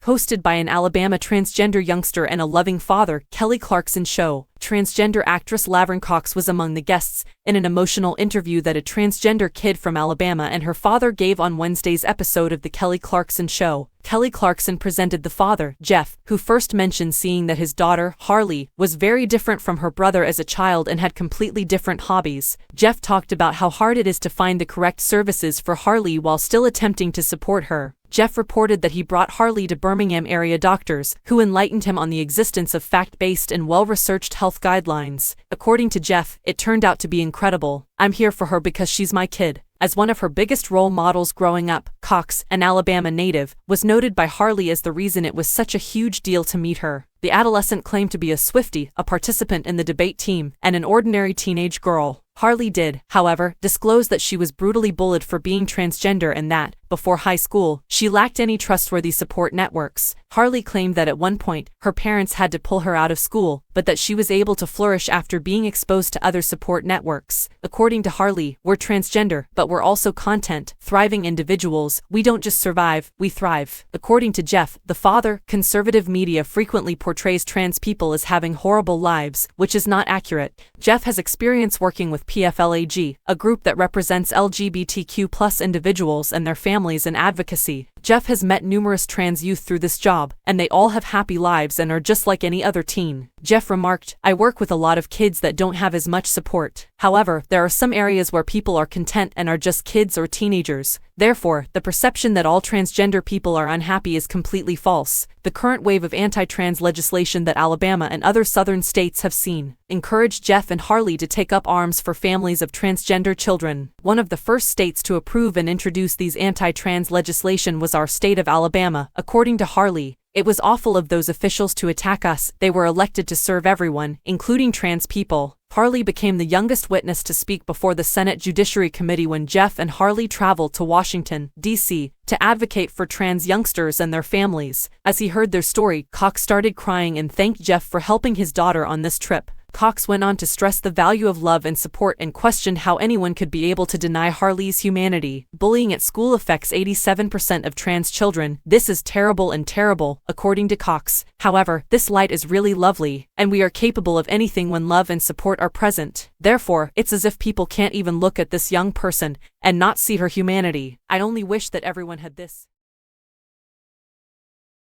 hosted by an Alabama transgender youngster and a loving father, Kelly Clarkson show. Transgender actress Laverne Cox was among the guests in an emotional interview that a transgender kid from Alabama and her father gave on Wednesday's episode of The Kelly Clarkson Show. Kelly Clarkson presented the father, Jeff, who first mentioned seeing that his daughter, Harley, was very different from her brother as a child and had completely different hobbies. Jeff talked about how hard it is to find the correct services for Harley while still attempting to support her. Jeff reported that he brought Harley to Birmingham area doctors, who enlightened him on the existence of fact-based and well-researched health guidelines. According to Jeff, it turned out to be incredible. I'm here for her because she's my kid. As one of her biggest role models growing up, Cox, an Alabama native, was noted by Harley as the reason it was such a huge deal to meet her. The adolescent claimed to be a Swiftie, a participant in the debate team, and an ordinary teenage girl. Harley did, however, disclose that she was brutally bullied for being transgender and that, before high school, she lacked any trustworthy support networks. Harley claimed that at one point, her parents had to pull her out of school, but that she was able to flourish after being exposed to other support networks. According to Harley, we're transgender, but we're also content, thriving individuals. We don't just survive, we thrive. According to Jeff, the father, conservative media frequently portrays trans people as having horrible lives, which is not accurate. Jeff has experience working with PFLAG, a group that represents LGBTQ+ individuals and their families in advocacy. Jeff has met numerous trans youth through this job, and they all have happy lives and are just like any other teen. Jeff remarked, I work with a lot of kids that don't have as much support. However, there are some areas where people are content and are just kids or teenagers. Therefore, the perception that all transgender people are unhappy is completely false. The current wave of anti-trans legislation that Alabama and other southern states have seen encouraged Jeff and Harley to take up arms for families of transgender children. One of the first states to approve and introduce these anti-trans legislation was our state of Alabama, according to Harley. It was awful of those officials to attack us. They were elected to serve everyone, including trans people. Harley became the youngest witness to speak before the Senate Judiciary Committee when Jeff and Harley traveled to Washington, D.C., to advocate for trans youngsters and their families. As he heard their story, Cox started crying and thanked Jeff for helping his daughter on this trip. Cox went on to stress the value of love and support and questioned how anyone could be able to deny Harley's humanity. Bullying at school affects 87% of trans children. This is terrible and terrible, according to Cox. However, this light is really lovely, and we are capable of anything when love and support are present. Therefore, it's as if people can't even look at this young person and not see her humanity. I only wish that everyone had this.